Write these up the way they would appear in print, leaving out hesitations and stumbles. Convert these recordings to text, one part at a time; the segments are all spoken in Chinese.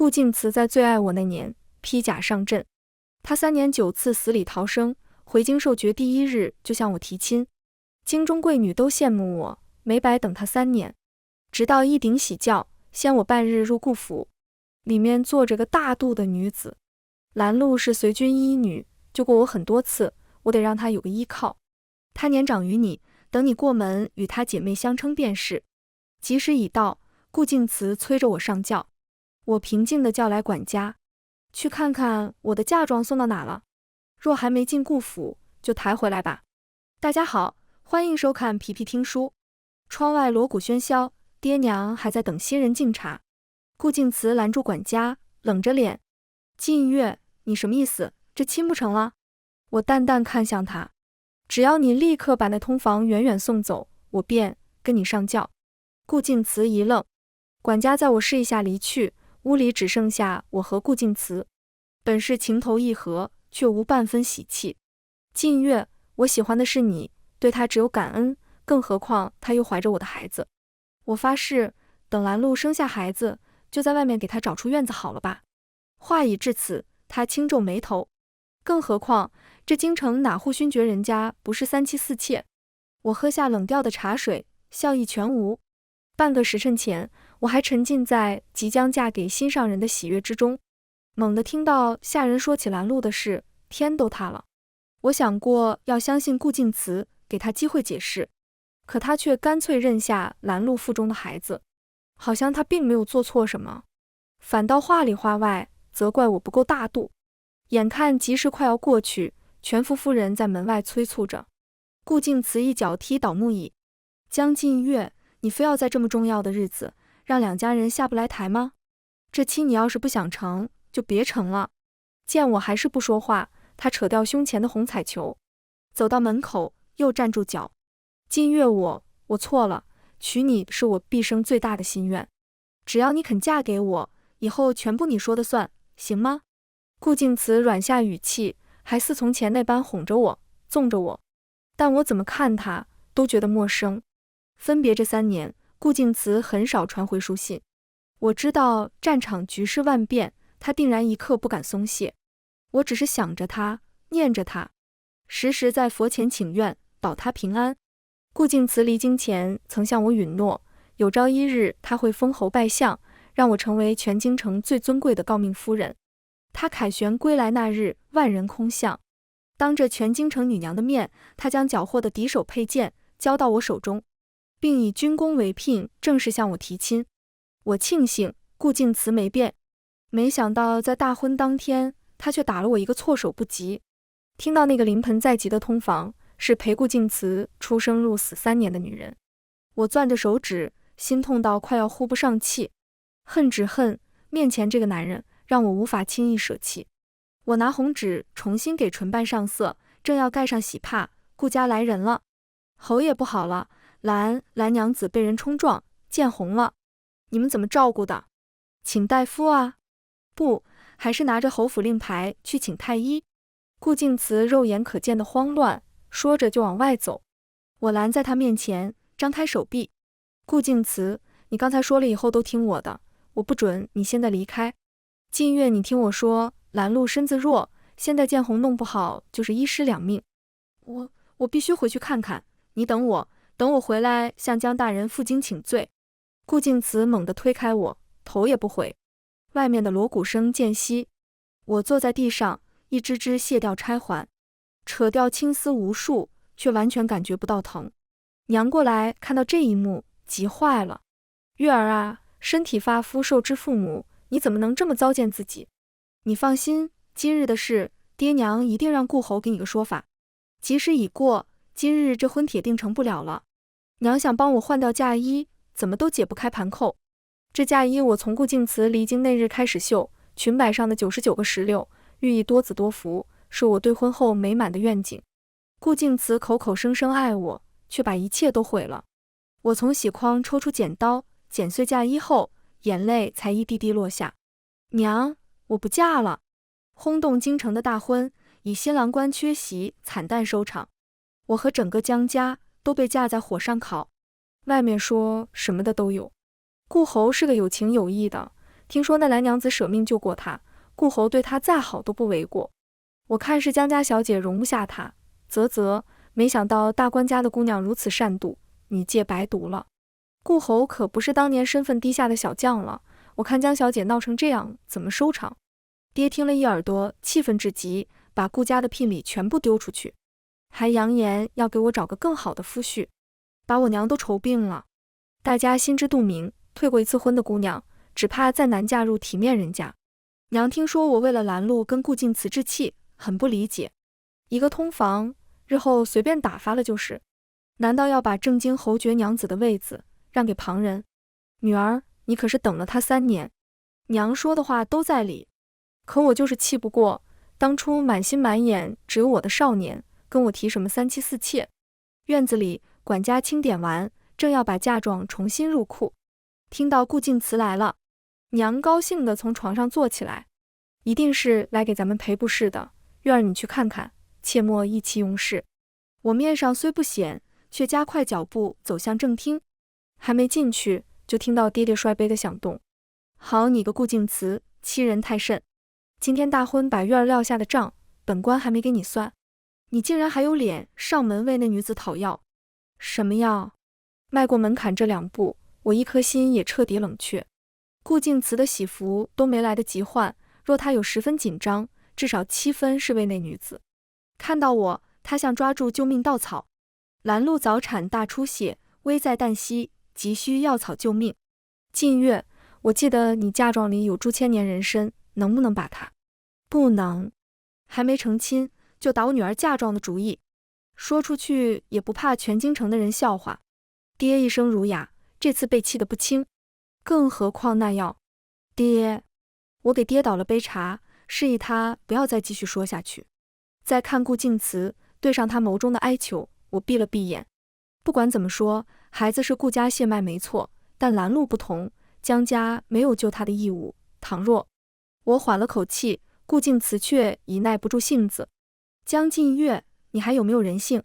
顾敬辞在最爱我那年披甲上阵，他3年9次死里逃生，回京受爵第1日就向我提亲，京中贵女都羡慕我，没白等他3年。直到一顶喜轿，先我半日入顾府，里面坐着个大肚的女子。兰禄是随军医女，救过我很多次，我得让她有个依靠。她年长于你，等你过门，与她姐妹相称便是。吉时已到，顾敬辞催着我上轿，我平静地叫来管家，去看看我的嫁妆送到哪了。若还没进顾府，就抬回来吧。大家好，欢迎收看皮皮听书。窗外锣鼓喧嚣，爹娘还在等新人敬茶。顾敬辞拦住管家，冷着脸：靳月，你什么意思？这亲不成了？我淡淡看向他，只要你立刻把那通房远远送走，我便跟你上轿。顾敬辞一愣，管家在我示意下离去，屋里只剩下我和顾敬辞。本是情投意合，却无半分喜气。靳月，我喜欢的是你，对他只有感恩，更何况他又怀着我的孩子。我发誓，等兰禄生下孩子，就在外面给他找出院子好了吧。话已至此，他轻皱眉头。更何况这京城哪户勋爵人家不是3妻4妾？我喝下冷掉的茶水，笑意全无。半个时辰前，我还沉浸在即将嫁给心上人的喜悦之中，猛地听到下人说起兰禄的事，天都塌了。我想过要相信顾敬辞，给他机会解释，可他却干脆认下兰禄腹中的孩子，好像他并没有做错什么，反倒话里话外责怪我不够大度。眼看吉时快要过去，全福夫人在门外催促着，顾敬辞一脚踢倒木椅：江靳月，你非要在这么重要的日子让两家人下不来台吗？这亲你要是不想成，就别成了。见我还是不说话，他扯掉胸前的红彩球，走到门口又站住脚。靳月，我错了，娶你是我毕生最大的心愿，只要你肯嫁给我，以后全部你说的算，行吗？顾敬辞软下语气，还似从前那般哄着我，纵着我，但我怎么看他都觉得陌生。分别这3年，顾敬辞很少传回书信。我知道战场局势万变，他定然一刻不敢松懈。我只是想着他，念着他，时时在佛前请愿，保他平安。顾敬辞离京前曾向我允诺，有朝一日他会封侯拜相，让我成为全京城最尊贵的诰命夫人。他凯旋归来那日，万人空巷，当着全京城女娘的面，他将缴获的敌手佩剑交到我手中，并以军功为聘，正式向我提亲。我庆幸顾敬辞没变，没想到在大婚当天，他却打了我一个措手不及。听到那个临盆在即的通房是陪顾敬辞出生入死3年的女人，我攥着手指，心痛到快要呼不上气。恨只恨面前这个男人让我无法轻易舍弃。我拿红纸重新给唇瓣上色，正要盖上喜帕，顾家来人了。侯爷不好了，兰娘子被人冲撞，见红了，你们怎么照顾的？请大夫啊？不，还是拿着侯府令牌去请太医。顾敬辞肉眼可见的慌乱，说着就往外走。我拦在他面前，张开手臂：顾敬辞，你刚才说了以后都听我的，我不准你现在离开。靳月，你听我说，兰禄身子弱，现在见红弄不好就是1尸2命。我必须回去看看，你等我回来向江大人负荆请罪。顾敬辞猛地推开我，头也不回。外面的锣鼓声渐息，我坐在地上，一只只卸掉钗环，扯掉青丝无数，却完全感觉不到疼。娘过来看到这一幕，急坏了：月儿啊，身体发肤受之父母，你怎么能这么糟践自己？你放心，今日的事，爹娘一定让顾侯给你个说法。吉时已过，今日这婚铁定成不了了。娘想帮我换掉嫁衣，怎么都解不开盘扣。这嫁衣我从顾敬辞离京那日开始绣，裙摆上的99个石榴，寓意多子多福，是我对婚后美满的愿景。顾敬辞口口声声爱我，却把一切都毁了。我从喜筐抽出剪刀，剪碎嫁衣后，眼泪才一滴滴落下。娘，我不嫁了。轰动京城的大婚以新郎官缺席惨淡收场，我和整个江家都被架在火上烤。外面说什么的都有，顾侯是个有情有义的，听说那蓝娘子舍命救过他，顾侯对他再好都不为过。我看是江家小姐容不下他，没想到大官家的姑娘如此善妒，女戒白读了。顾侯可不是当年身份低下的小将了，我看江小姐闹成这样，怎么收场？爹听了一耳朵，气愤至极，把顾家的聘礼全部丢出去，还扬言要给我找个更好的夫婿，把我娘都愁病了。大家心知肚明，退过一次婚的姑娘，只怕再难嫁入体面人家。娘听说我为了拦路跟顾敬辞置气，很不理解。一个通房，日后随便打发了就是，难道要把正经侯爵娘子的位子让给旁人？女儿，你可是等了他3年。娘说的话都在理，可我就是气不过，当初满心满眼只有我的少年，跟我提什么3妻4妾。院子里管家清点完，正要把嫁妆重新入库，听到顾敬辞来了，娘高兴地从床上坐起来，一定是来给咱们赔不是的，月儿你去看看，切莫意气用事。我面上虽不显，却加快脚步走向正厅，还没进去，就听到爹爹摔杯的响动。好你个顾敬辞，欺人太甚！今天大婚把月儿撂下的账，本官还没给你算，你竟然还有脸上门为那女子讨要？什么药？迈过门槛这2步，我一颗心也彻底冷却。顾敬辞的喜服都没来得及换，若他有10分紧张，至少7分是为那女子。看到我，他像抓住救命稻草。拦路早产大出血，危在旦夕，急需药草救命。近月，我记得你嫁妆里有朱千年人参，能不能把它？不能。还没成亲，就打我女儿嫁妆的主意，说出去也不怕全京城的人笑话。爹一声儒雅，这次被气得不轻。更何况那药。爹，我给爹倒了杯茶，示意他不要再继续说下去。再看顾敬辞，对上他眸中的哀求，我闭了闭眼。不管怎么说，孩子是顾家血脉没错，但拦路不同，江家没有救他的义务。倘若……我缓了口气，顾敬辞却已耐不住性子。江近月，你还有没有人性？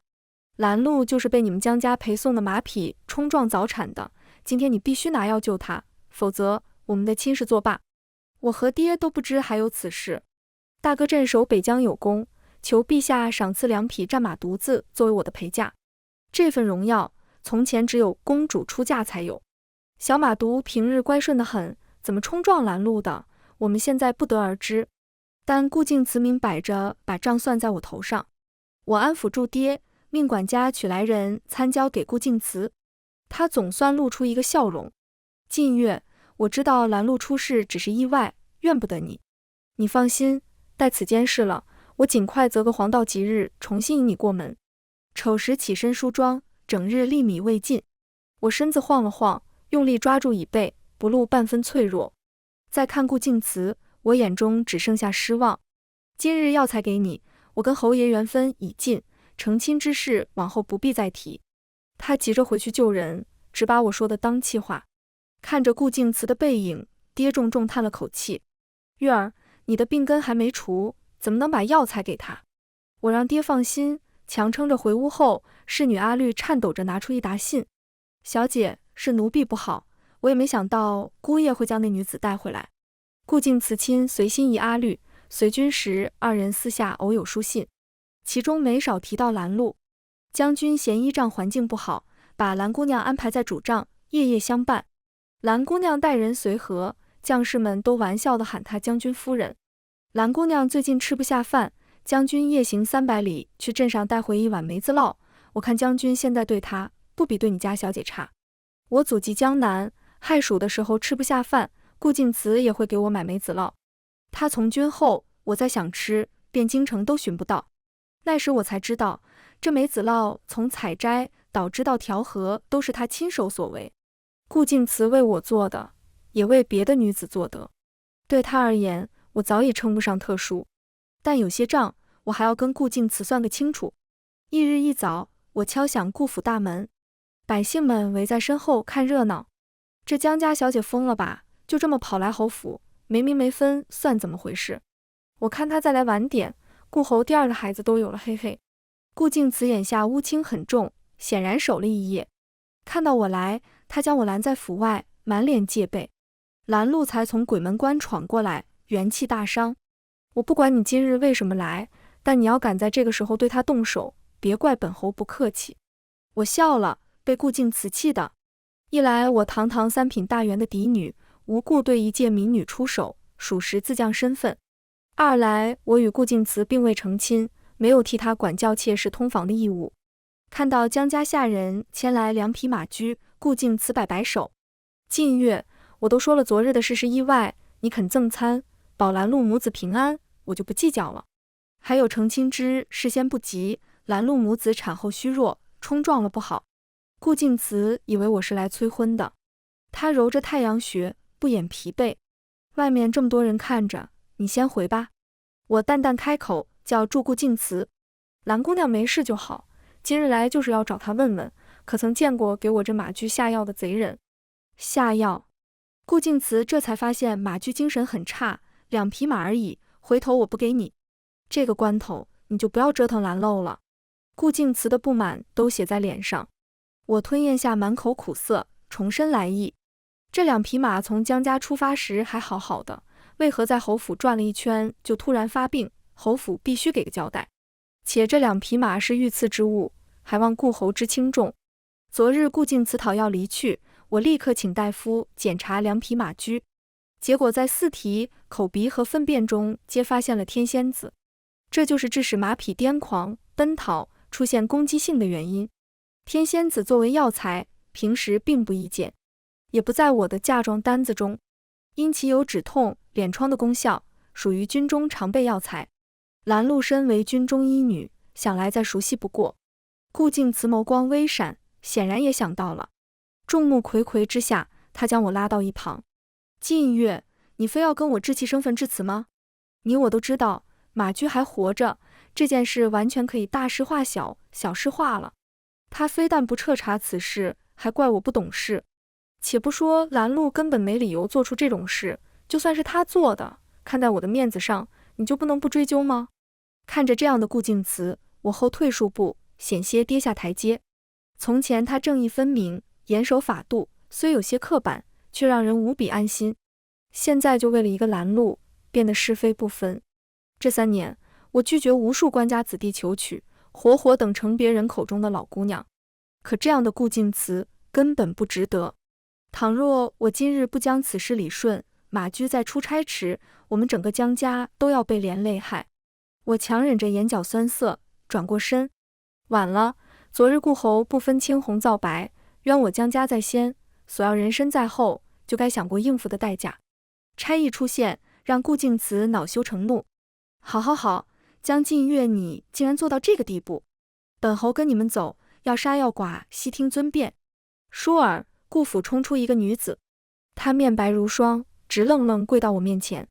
拦路就是被你们江家陪送的马匹冲撞早产的，今天你必须拿药救他，否则我们的亲事作罢。我和爹都不知还有此事。大哥镇守北疆有功，求陛下赏赐2匹战马犊子作为我的陪嫁。这份荣耀，从前只有公主出嫁才有。小马犊平日乖顺得很，怎么冲撞拦路的，我们现在不得而知。但顾敬辞明摆着把账算在我头上。我安抚住爹，命管家取来人参交给顾敬辞。他总算露出一个笑容。近月，我知道拦路出事只是意外，怨不得你。你放心，待此间事了，我尽快择个黄道吉日重新引你过门。丑时起身梳妆，整日粒米未进。我身子晃了晃，用力抓住椅背，不露半分脆弱。再看顾敬辞，我眼中只剩下失望。今日药材给你，我跟侯爷缘分已尽，成亲之事往后不必再提。他急着回去救人，只把我说的当气话。看着顾敬辞的背影，爹重重叹了口气。月儿，你的病根还没除，怎么能把药材给他？我让爹放心，强撑着回屋后，侍女阿绿颤抖着拿出一沓信。小姐，是奴婢不好，我也没想到姑爷会将那女子带回来。顾敬辞亲随心仪阿绿，随军时2人私下偶有书信，其中没少提到拦路。将军嫌依仗环境不好，把蓝姑娘安排在主帐，夜夜相伴。蓝姑娘待人随和，将士们都玩笑地喊她将军夫人。蓝姑娘最近吃不下饭，将军夜行300里去镇上带回1碗梅子酪，我看将军现在对她不比对你家小姐差。我祖籍江南，亥暑的时候吃不下饭，顾敬辞也会给我买梅子酪。他从军后，我再想吃，遍京城都寻不到。那时我才知道，这梅子酪从采摘捣制到调和，都是他亲手所为。顾敬辞为我做的，也为别的女子做的。对他而言，我早已称不上特殊，但有些账，我还要跟顾敬辞算个清楚。翌日一早，我敲响顾府大门，百姓们围在身后看热闹。这江家小姐疯了吧？就这么跑来侯府，没名没分，算怎么回事？我看她再来晚点，顾侯第2个孩子都有了，嘿嘿。顾敬辞眼下乌青很重，显然守了一夜。看到我来，他将我拦在府外，满脸戒备。拦路才从鬼门关闯过来，元气大伤。我不管你今日为什么来，但你要敢在这个时候对他动手，别怪本侯不客气。我笑了，被顾敬辞气的。一来我堂堂三品大员的嫡女，无故对一介民女出手，属实自降身份；二来我与顾敬辞并未成亲，没有替他管教妾室通房的义务。看到江家下人牵来2匹马驹，顾敬辞摆摆手：近月，我都说了昨日的事是意外，你肯赠餐，保拦路母子平安，我就不计较了。还有成亲之事先不急，拦路母子产后虚弱，冲撞了不好。顾敬辞以为我是来催婚的，他揉着太阳穴，不掩疲惫。外面这么多人看着，你先回吧。我淡淡开口，叫住顾敬辞。兰姑娘没事就好，今日来就是要找她问问，可曾见过给我这马驹下药的贼人？下药？顾敬辞这才发现马驹精神很差，2匹马而已，回头我不给你。这个关头你就不要折腾拦路了。顾敬辞的不满都写在脸上。我吞咽下满口苦涩，重申来意。这2匹马从江家出发时还好好的，为何在侯府转了一圈就突然发病？侯府必须给个交代。且这2匹马是御赐之物，还望顾侯之轻重。昨日顾敬辞讨要离去，我立刻请大夫检查2匹马驹，结果在四蹄、口鼻和粪便中皆发现了天仙子，这就是致使马匹癫狂奔逃出现攻击性的原因。天仙子作为药材，平时并不易见，也不在我的嫁妆单子中，因其有止痛、敛疮的功效，属于军中常备药材。拦路身为军中医女，想来再熟悉不过。顾敬辞眸光微闪，显然也想到了。众目睽睽之下，他将我拉到一旁。近月，你非要跟我置气生分致辞吗？你我都知道，马驹还活着，这件事完全可以大事化小，小事化了。他非但不彻查此事，还怪我不懂事。且不说拦路根本没理由做出这种事，就算是他做的，看在我的面子上，你就不能不追究吗？看着这样的顾敬辞，我后退数步，险些跌下台阶。从前他正义分明，严守法度，虽有些刻板，却让人无比安心。现在就为了一个拦路，变得是非不分。这3年，我拒绝无数官家子弟求娶，活活等成别人口中的老姑娘。可这样的顾敬辞根本不值得。倘若我今日不将此事理顺，马驹在出差时，我们整个江家都要被连累害。我强忍着眼角酸涩，转过身。晚了，昨日顾侯不分青红皂白，冤我江家在先，索要人身在后，就该想过应付的代价。差役出现，让顾敬辞恼羞成怒。好好好，江近月你竟然做到这个地步，本侯跟你们走，要杀要剐，悉听尊便。倏尔，顾府冲出一个女子，她面白如霜，直愣愣跪到我面前。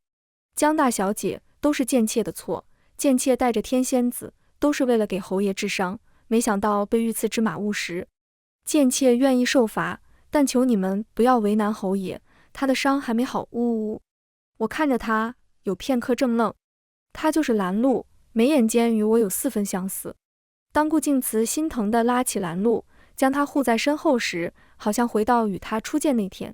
江大小姐，都是贱妾的错，贱妾带着天仙子，都是为了给侯爷治伤，没想到被御赐芝麻误食。贱妾愿意受罚，但求你们不要为难侯爷，他的伤还没好。呜呜！我看着他，有片刻怔愣。他就是拦路，眉眼间与我有4分相似。当顾敬辞心疼地拉起拦路，将他护在身后时，好像回到与他初见那天。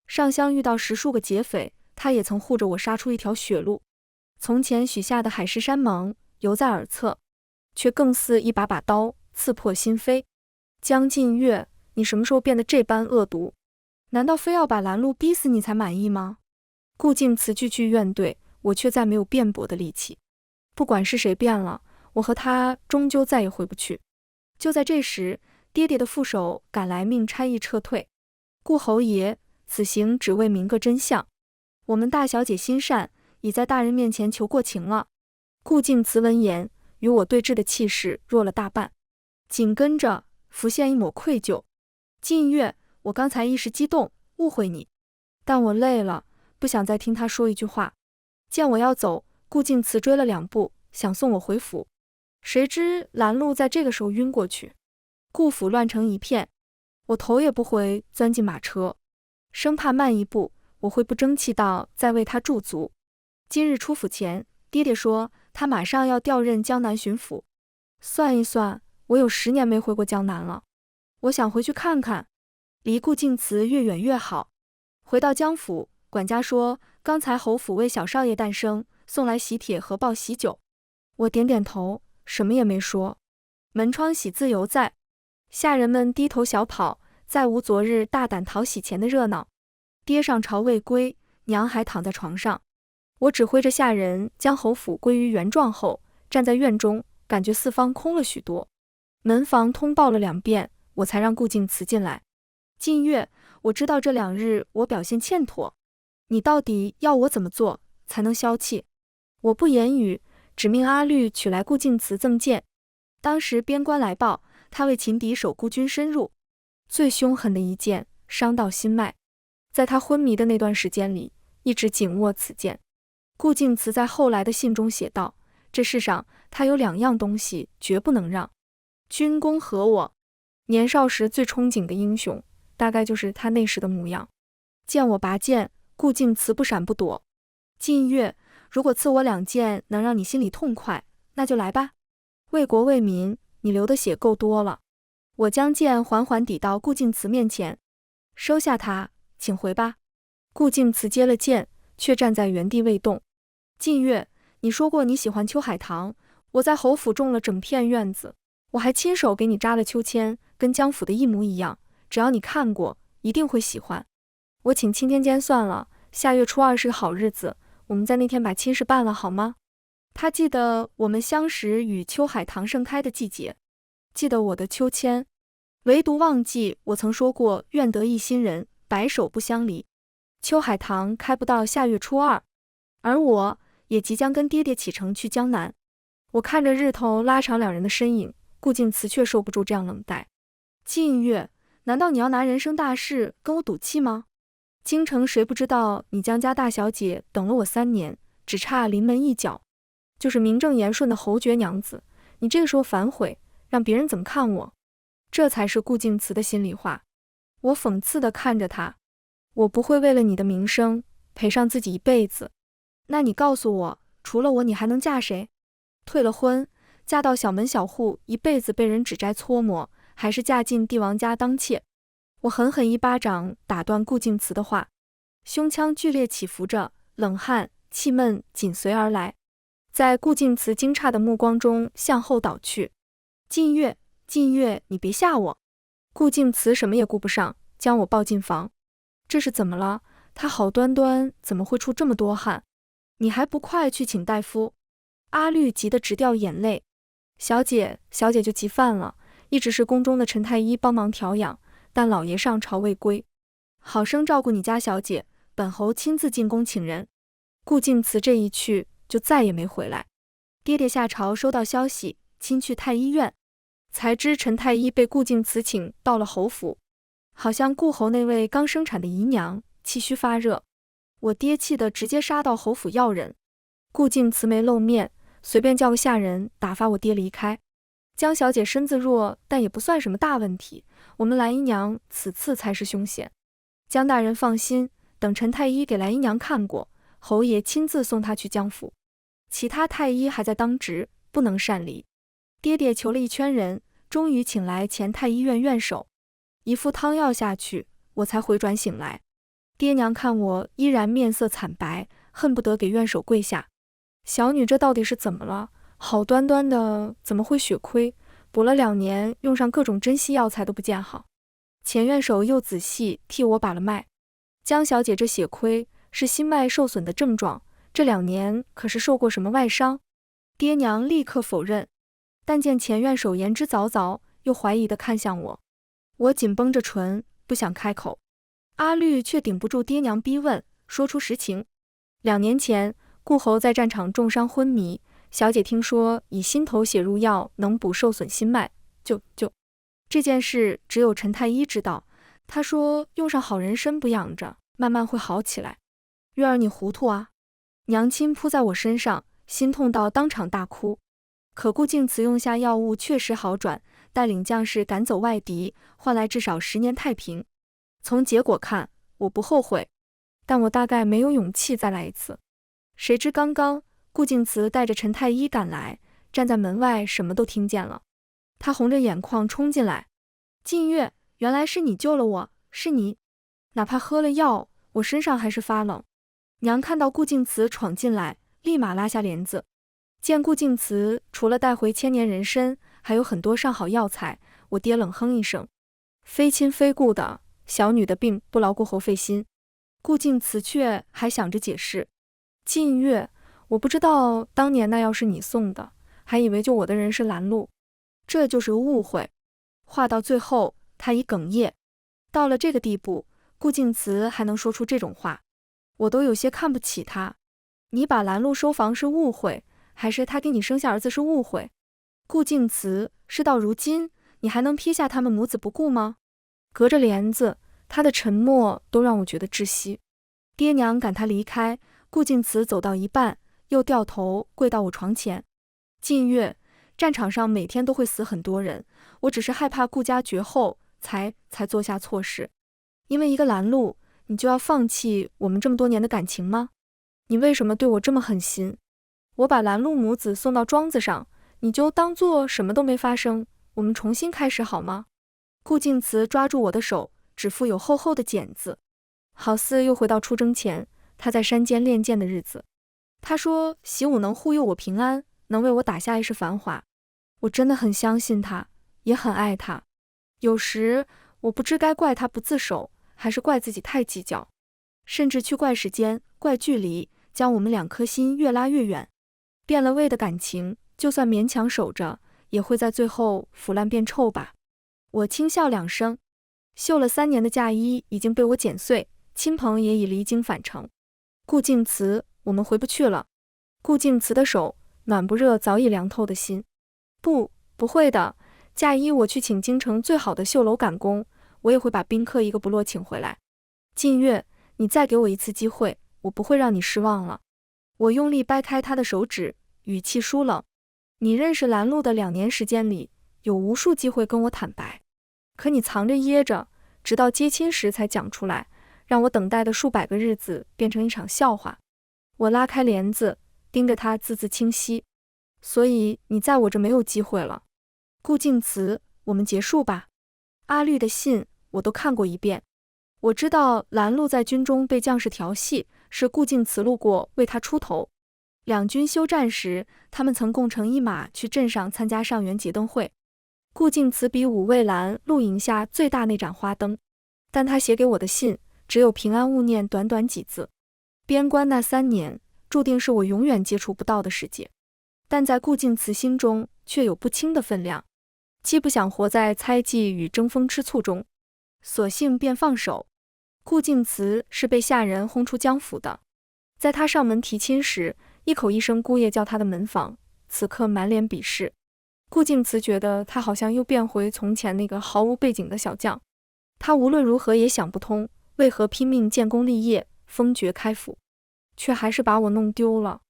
上香遇到10数个劫匪，他也曾护着我杀出一条血路。从前许下的海誓山盟犹在耳侧，却更似一把把刀刺破心扉。江近月，你什么时候变得这般恶毒？难道非要把拦路逼死你才满意吗？顾敬辞句句怨怼，我却再没有辩驳的力气。不管是谁变了，我和他终究再也回不去。就在这时，爹爹的副手赶来命差役撤退。顾侯爷，此行只为明个真相。我们大小姐心善，已在大人面前求过情了。顾敬辞闻言，与我对峙的气势弱了大半，紧跟着浮现一抹愧疚。近月，我刚才一时激动，误会你，但我累了，不想再听他说一句话。见我要走，顾敬辞追了2步，想送我回府，谁知拦路在这个时候晕过去。顾府乱成一片，我头也不回钻进马车，生怕慢一步我会不争气到再为他驻足。今日出府前，爹爹说他马上要调任江南巡抚。算一算，我有10年没回过江南了。我想回去看看，离顾敬辞越远越好。回到江府，管家说刚才侯府为小少爷诞生，送来喜帖和报喜酒。我点点头，什么也没说。门窗喜自由在，下人们低头小跑，再无昨日大胆讨喜前的热闹。爹上朝未归，娘还躺在床上。我指挥着下人将侯府归于原状后，站在院中，感觉四方空了许多。门房通报了2遍，我才让顾静慈进来。近月，我知道这2日我表现欠妥，你到底要我怎么做才能消气？我不言语，只命阿绿取来顾静慈赠剑。当时边关来报，他为擒敌守孤军深入，最凶狠的一剑伤到心脉，在他昏迷的那段时间里，一直紧握此剑。顾静慈在后来的信中写道，这世上他有2样东西绝不能让，军功和我。年少时最憧憬的英雄，大概就是他那时的模样。见我拔剑，顾静慈不闪不躲。近月，如果赐我2剑能让你心里痛快，那就来吧。为国为民，你流的血够多了。我将剑缓缓抵到顾静慈面前，收下它，请回吧。顾静慈接了剑，却站在原地未动。近月，你说过你喜欢秋海棠，我在侯府种了整片院子，我还亲手给你扎了秋千，跟江府的一模一样，只要你看过，一定会喜欢。我请钦天监算了，下月初2是个好日子，我们在那天把亲事办了好吗？他记得我们相识与秋海棠盛开的季节，记得我的秋千，唯独忘记我曾说过愿得一心人，白首不相离。秋海棠开不到下月初2，而我也即将跟爹爹启程去江南。我看着日头拉长2人的身影，顾静慈却受不住这样冷待。近月，难道你要拿人生大事跟我赌气吗？京城谁不知道你江家大小姐等了我3年，只差临门一脚，就是名正言顺的侯爵娘子，你这个时候反悔，让别人怎么看我？这才是顾静慈的心里话。我讽刺地看着她，我不会为了你的名声赔上自己一辈子。那你告诉我，除了我你还能嫁谁？退了婚，嫁到小门小户，一辈子被人指摘搓磨，还是嫁进帝王家当妾？我狠狠一巴掌打断顾静慈的话，胸腔剧烈起伏着，冷汗、气闷紧随而来，在顾静慈惊诧的目光中向后倒去。近月，近月，你别吓我！顾静慈什么也顾不上，将我抱进房。这是怎么了？他好端端怎么会出这么多汗？你还不快去请大夫？阿绿急得直掉眼泪。小姐就急犯了，一直是宫中的陈太医帮忙调养，但老爷上朝未归，好生照顾你家小姐，本侯亲自进宫请人。顾静慈这一去就再也没回来。爹爹下朝收到消息，亲去太医院，才知陈太医被顾静慈请到了侯府，好像顾侯那位刚生产的姨娘气虚发热。我爹气得直接杀到侯府要人。顾静慈没露面，随便叫个下人打发我爹离开。江小姐身子弱，但也不算什么大问题，我们蓝姨娘此次才是凶险。江大人放心，等陈太医给蓝姨娘看过，侯爷亲自送她去江府。其他太医还在当值，不能擅离。爹爹求了一圈人，终于请来前太医院院首，一副汤药下去，我才回转醒来。爹娘看我依然面色惨白，恨不得给院首跪下。小女这到底是怎么了？好端端的怎么会血亏？补了2年，用上各种珍稀药材都不见好。前院首又仔细替我把了脉，江小姐这血亏是心脉受损的症状，这2年可是受过什么外伤？爹娘立刻否认，但见前院首言之凿凿，又怀疑地看向我。我紧绷着唇，不想开口。阿绿却顶不住爹娘逼问，说出实情。2年前，顾侯在战场重伤昏迷，小姐听说以心头血入药能补受损心脉，就这件事只有陈太医知道。他说用上好人参补养着，慢慢会好起来。月儿你糊涂啊！娘亲扑在我身上，心痛到当场大哭。可顾静慈用下药物确实好转，带领将士赶走外敌，换来至少10年太平。从结果看，我不后悔，但我大概没有勇气再来一次。谁知刚刚顾静慈带着陈太医赶来，站在门外什么都听见了。他红着眼眶冲进来，静月，原来是你救了我，是你。哪怕喝了药，我身上还是发冷。娘看到顾静慈闯进来，立马拉下帘子。见顾静慈除了带回千年人参，还有很多上好药材，我爹冷哼一声，非亲非故的，小女的病不劳过侯费心。顾静慈却还想着解释，靳月，我不知道当年那药是你送的，还以为救我的人是兰露，这就是误会。话到最后，他已哽咽。到了这个地步，顾静慈还能说出这种话，我都有些看不起他。你把兰露收房是误会，还是他给你生下儿子是误会？顾静慈，事到如今，你还能撇下他们母子不顾吗？隔着帘子，他的沉默都让我觉得窒息。爹娘赶他离开，顾静慈走到一半，又掉头跪到我床前。靳月，战场上每天都会死很多人，我只是害怕顾家绝后，才做下错事。因为一个兰露，你就要放弃我们这么多年的感情吗？你为什么对我这么狠心？我把兰露母子送到庄子上，你就当做什么都没发生，我们重新开始好吗？顾静慈抓住我的手，指腹有厚厚的茧子，好似又回到出征前他在山间练剑的日子。他说习武能护佑我平安，能为我打下一世繁华。我真的很相信他，也很爱他。有时我不知该怪他不自守，还是怪自己太计较，甚至去怪时间，怪距离，将我们两颗心越拉越远。变了味的感情，就算勉强守着，也会在最后腐烂变臭吧。我轻笑两声，绣了3年的嫁衣已经被我剪碎，亲朋也已离京返程。顾静慈，我们回不去了。顾静慈的手，暖不热早已凉透的心。不会的，嫁衣我去请京城最好的绣楼赶工，我也会把宾客一个不落请回来。靳月，你再给我一次机会，我不会让你失望了。我用力掰开他的手指，语气疏冷。你认识兰露的2年时间里，有无数机会跟我坦白，可你藏着掖着，直到接亲时才讲出来，让我等待的数百个日子变成一场笑话。我拉开帘子，盯着他字字清晰。所以你在我这没有机会了。顾静慈，我们结束吧。阿绿的信我都看过一遍，我知道兰露在军中被将士调戏，是顾静慈路过为他出头。两军休战时，他们曾共乘一马去镇上参加上元节灯会。顾静慈比武蔚蓝露营下最大那盏花灯，但他写给我的信只有平安勿念短短几字。边关那3年，注定是我永远接触不到的世界，但在顾静慈心中却有不轻的分量。既不想活在猜忌与争风吃醋中，索性便放手。顾静慈是被下人轰出江府的，在他上门提亲时，一口一声姑爷叫他的门房，此刻满脸鄙视。顾静慈觉得他好像又变回从前那个毫无背景的小将，他无论如何也想不通，为何拼命建功立业，封爵开府，却还是把我弄丢了。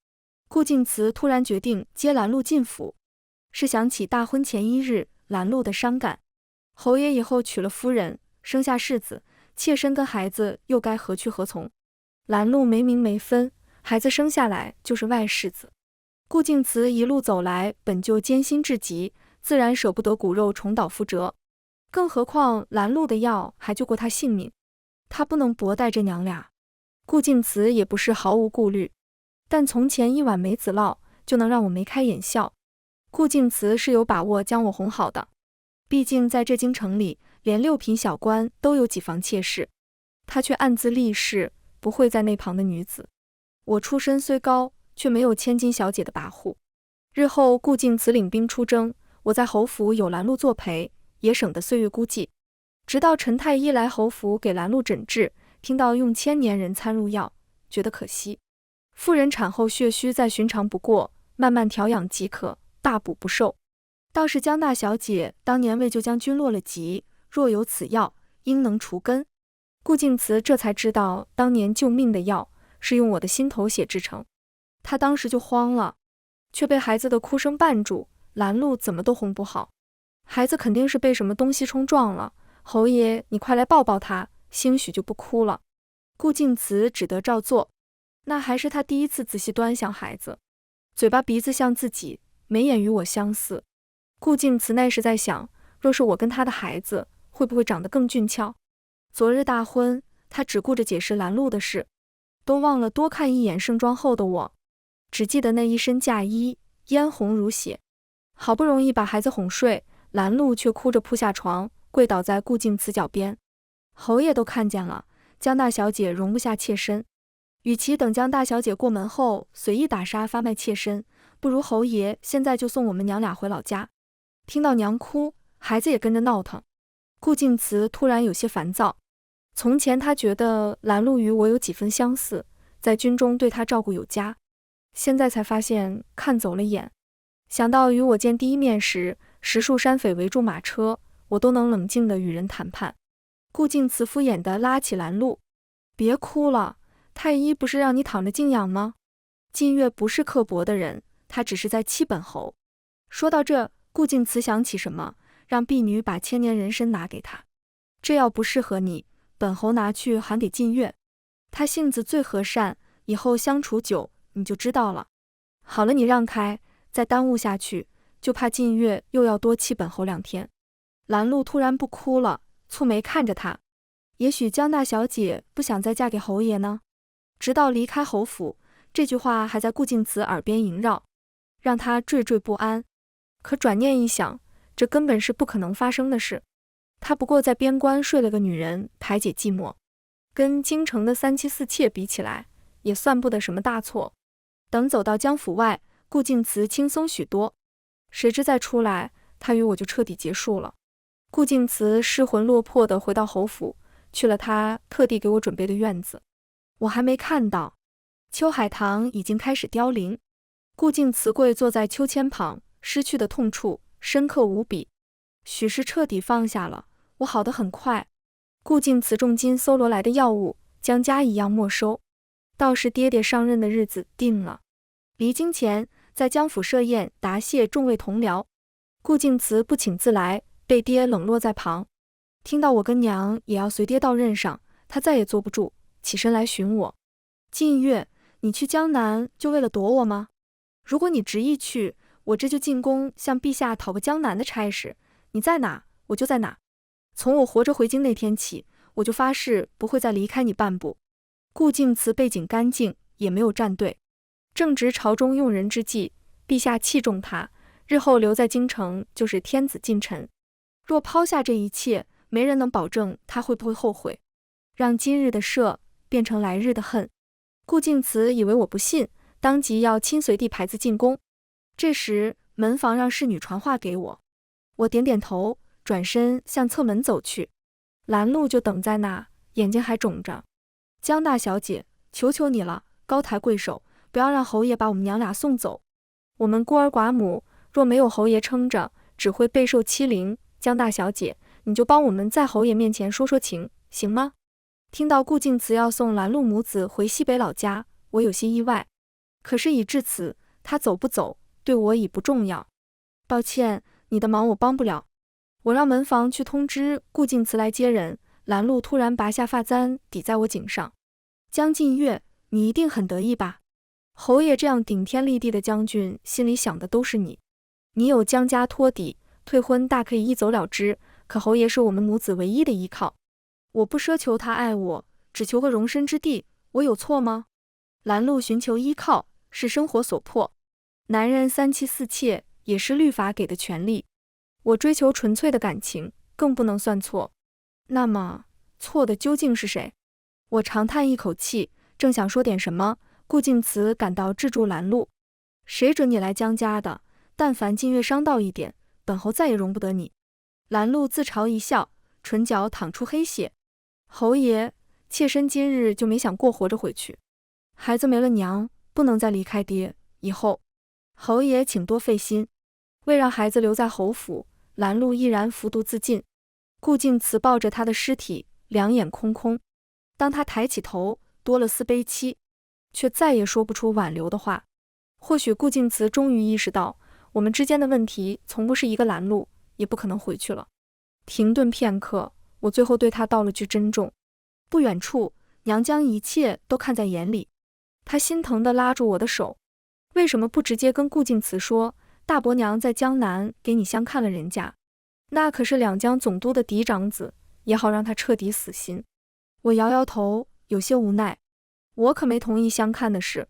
顾静慈突然决定接兰露进府，是想起大婚前1日兰露的伤感。侯爷以后娶了夫人，生下世子，妾身跟孩子又该何去何从？兰露没名没分，孩子生下来就是外世子。顾静慈一路走来本就艰辛至极，自然舍不得骨肉重蹈覆辙，更何况兰露的药还救过他性命，他不能薄待这娘俩。顾静慈也不是毫无顾虑，但从前一碗梅子酪就能让我眉开眼笑，顾静慈是有把握将我哄好的。毕竟在这京城里，连6品小官都有几房妾室，他却暗自立誓不会在那旁的女子。我出身虽高，却没有千金小姐的跋扈。日后顾静慈领兵出征，我在侯府有兰露作陪，也省得岁月孤寂。直到陈太医来侯府给兰露诊治，听到用千年人参入药，觉得可惜。妇人产后血虚再寻常不过，慢慢调养即可，大补不受。倒是江大小姐当年为救将军落了疾，若有此药，应能除根。顾静慈这才知道，当年救命的药是用我的心头血制成。她当时就慌了，却被孩子的哭声绊住，兰露怎么都哄不好。孩子肯定是被什么东西冲撞了，侯爷你快来抱抱他，兴许就不哭了。顾静慈只得照做，那还是他第一次仔细端详孩子，嘴巴鼻子像自己，眉眼与我相似。顾静慈那时在想，若是我跟他的孩子，会不会长得更俊俏？昨日大婚，他只顾着解释拦路的事，都忘了多看一眼盛装后的我，只记得那一身嫁衣，嫣红如血。好不容易把孩子哄睡，拦路却哭着扑下床，跪倒在顾敬慈脚边。侯爷都看见了，江大小姐容不下妾身，与其等江大小姐过门后随意打杀发卖妾身，不如侯爷现在就送我们娘俩回老家。听到娘哭，孩子也跟着闹腾。顾敬慈突然有些烦躁。从前他觉得拦路与我有几分相似，在军中对他照顾有加，现在才发现看走了眼。想到与我见第一面时10数山匪围住马车，我都能冷静地与人谈判。顾敬慈敷衍地拉起拦路，别哭了，太医不是让你躺着静养吗？靳月不是刻薄的人，他只是在气本侯。说到这，顾敬慈想起什么，让婢女把千年人参拿给他。这药不适合你，本侯拿去还给靳月。他性子最和善，以后相处久你就知道了。好了，你让开，再耽误下去，就怕靳月又要多气本侯2天。拦路突然不哭了，蹙眉看着他。也许江大小姐不想再嫁给侯爷呢。直到离开侯府，这句话还在顾敬慈耳边萦绕，让他惴惴不安。可转念一想，这根本是不可能发生的事。他不过在边关睡了个女人，排解寂寞，跟京城的3妻4妾比起来，也算不得什么大错。等走到江府外，顾敬慈轻松许多。谁知再出来，他与我就彻底结束了。顾敬慈失魂落魄地回到侯府，去了他特地给我准备的院子。我还没看到，秋海棠已经开始凋零。顾敬慈跪坐在秋千旁，失去的痛处深刻无比。许是彻底放下了，我好得很快。顾敬慈重金搜罗来的药物，将家一样没收。倒是爹爹上任的日子定了。离京前，在江府设宴答谢众位同僚。顾敬慈不请自来，被爹冷落在旁。听到我跟娘也要随爹到任上，他再也坐不住，起身来询我。靳月，你去江南就为了躲我吗？如果你执意去，我这就进宫向陛下讨个江南的差事，你在哪我就在哪。从我活着回京那天起，我就发誓不会再离开你半步。顾敬慈背景干净，也没有站队，正值朝中用人之际，陛下器重他，日后留在京城就是天子近臣。若抛下这一切，没人能保证他会不会后悔，让今日的赦变成来日的恨。顾敬慈以为我不信，当即要亲随地牌子进宫。这时门房让侍女传话给我，我点点头，转身向侧门走去。拦路就等在那，眼睛还肿着。江大小姐，求求你了，高抬贵手，不要让侯爷把我们娘俩送走。我们孤儿寡母，若没有侯爷撑着，只会备受欺凌。江大小姐，你就帮我们在侯爷面前说说情，行吗？听到顾敬慈要送拦路母子回西北老家，我有些意外。可是已至此，他走不走，对我已不重要。抱歉，你的忙我帮不了。我让门房去通知顾敬慈来接人。拦路突然拔下发簪抵在我颈上。江靳月，你一定很得意吧？侯爷这样顶天立地的将军，心里想的都是你。你有江家托底，退婚大可以一走了之，可侯爷是我们母子唯一的依靠。我不奢求他爱我，只求个容身之地，我有错吗？拦路寻求依靠，是生活所迫。男人3妻4妾，也是律法给的权利。我追求纯粹的感情，更不能算错。那么，错的究竟是谁？我长叹一口气，正想说点什么，顾敬慈赶到制住拦路。谁准你来江家的？但凡靳月伤到一点，本侯再也容不得你。拦路自嘲一笑，唇角淌出黑血。侯爷，妾身今日就没想过活着回去。孩子没了娘，不能再离开爹，以后侯爷请多费心。为让孩子留在侯府，拦路毅然服毒自尽。顾敬慈抱着他的尸体，两眼空空。当他抬起头，多了丝悲戚，却再也说不出挽留的话。或许顾敬慈终于意识到，我们之间的问题从不是一个拦路，也不可能回去了。停顿片刻，我最后对他道了句珍重。不远处，娘将一切都看在眼里。他心疼地拉住我的手，为什么不直接跟顾敬慈说，大伯娘在江南给你相看了人家？那可是两江总督的嫡长子，也好让他彻底死心。我摇摇头，有些无奈。我可没同意相看的事，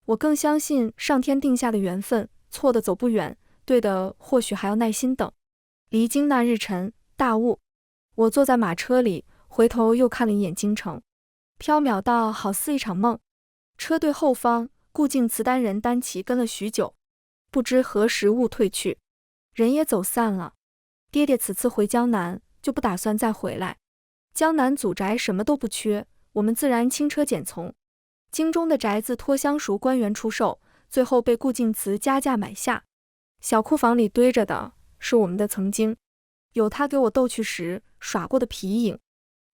我更相信上天定下的缘分，错的走不远，对的或许还要耐心等。离京那日晨，大雾。我坐在马车里，回头又看了一眼京城，缥缈到好似一场梦。车队后方，顾敬辞单人单骑跟了许久，不知何时雾退去，人也走散了。爹爹此次回江南，就不打算再回来。江南祖宅什么都不缺，我们自然轻车简从。京中的宅子托相熟官员出售，最后被顾敬辞加价买下。小库房里堆着的是我们的曾经，有他给我逗趣时耍过的皮影，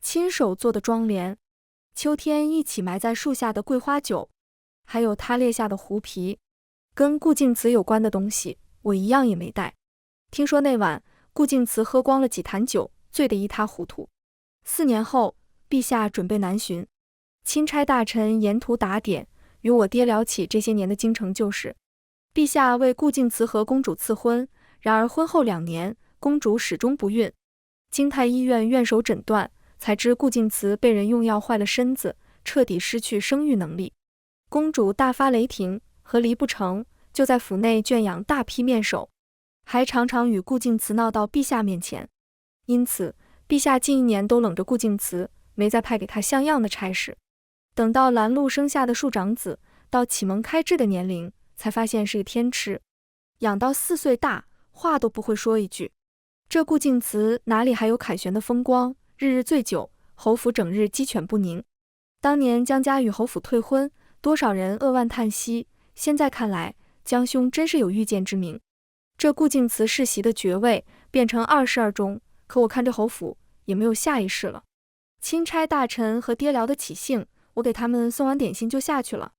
亲手做的妆帘，秋天一起埋在树下的桂花酒，还有他列下的狐皮。跟顾敬辞有关的东西，我一样也没带。听说那晚顾敬辞喝光了几坛酒，醉得一塌糊涂。4年后，陛下准备南巡，钦差大臣沿途打点，与我爹聊起这些年的京城旧事。陛下为顾敬辞和公主赐婚，然而婚后2年，公主始终不孕。京太医院院手诊断，才知顾敬辞被人用药坏了身子，彻底失去生育能力。公主大发雷霆，和离不成，就在府内圈养大批面首，还常常与顾敬辞闹到陛下面前。因此，陛下近1年都冷着顾敬辞，没再派给他像样的差事。等到拦路生下的庶长子，到启蒙开智的年龄，才发现是个天痴，养到4岁大，话都不会说一句。这顾敬辞哪里还有凯旋的风光，日日醉酒，侯府整日鸡犬不宁。当年江家与侯府退婚，多少人扼腕叹息，现在看来，江兄真是有预见之明。这顾敬辞世袭的爵位变成22中，可我看这侯府也没有下一世了。钦差大臣和爹聊得起兴，我给他们送完点心就下去了。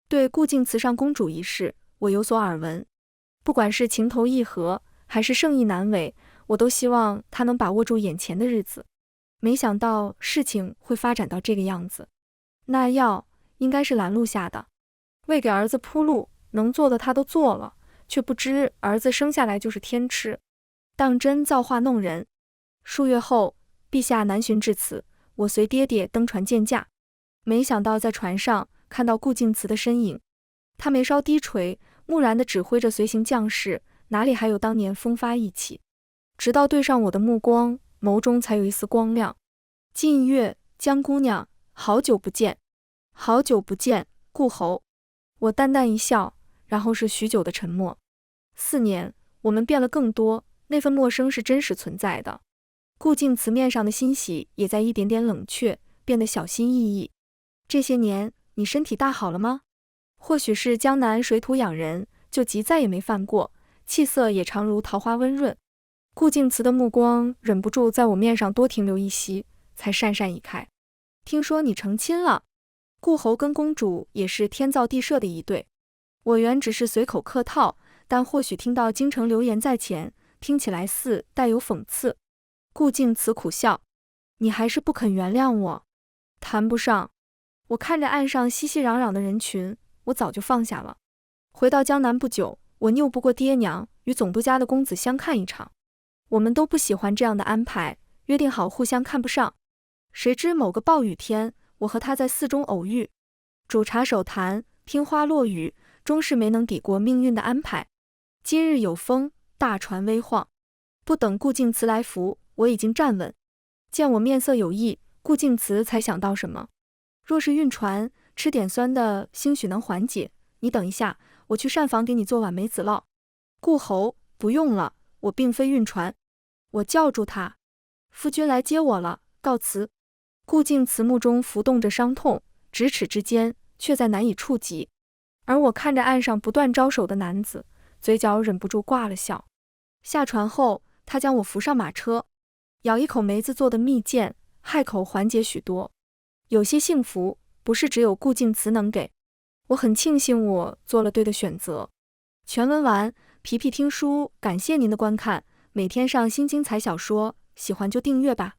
对顾敬辞上公主一事，我有所耳闻，不管是情投意合，还是圣意难违，我都希望他能把握住眼前的日子。没想到事情会发展到这个样子。那药应该是拦路下的，为给儿子铺路，能做的他都做了，却不知儿子生下来就是天痴，当真造化弄人。数月后，陛下南巡至此，我随爹爹登船见驾，没想到在船上看到顾敬辞的身影，他眉梢低垂，木然地指挥着随行将士，哪里还有当年风发意气。直到对上我的目光，眸中才有一丝光亮。近月，江姑娘，好久不见。好久不见，顾侯。我淡淡一笑，然后是许久的沉默。4年，我们变了更多，那份陌生是真实存在的。顾敬辞面上的欣喜也在一点点冷却，变得小心翼翼。这些年，你身体大好了吗？或许是江南水土养人，旧疾再也没犯过，气色也常如桃花温润。顾敬辞的目光忍不住在我面上多停留一息，才讪讪移开。听说你成亲了？顾侯跟公主也是天造地设的一对。我原只是随口客套，但或许听到京城流言在前，听起来似带有讽刺。顾敬辞苦笑，你还是不肯原谅我。谈不上。我看着岸上熙熙攘攘的人群，我早就放下了。回到江南不久，我拗不过爹娘，与总督家的公子相看一场。我们都不喜欢这样的安排，约定好互相看不上。谁知某个暴雨天，我和他在寺中偶遇，煮茶手谈，听花落雨，终是没能抵过命运的安排。今日有风，大船微晃，不等顾敬辞来扶，我已经站稳。见我面色有异，顾敬辞才想到什么。若是晕船，吃点酸的兴许能缓解。你等一下，我去膳房给你做碗梅子酪。顾侯，不用了，我并非晕船。我叫住他，夫君来接我了，告辞。顾敬辞目中浮动着伤痛，咫尺之间却在难以触及。而我看着岸上不断招手的男子，嘴角忍不住挂了笑。下船后，他将我扶上马车，咬一口梅子做的蜜饯，骇口缓解许多。有些幸福，不是只有顾敬辞能给。我很庆幸我做了对的选择。全文完，皮皮听书，感谢您的观看。每天上新精彩小说，喜欢就订阅吧。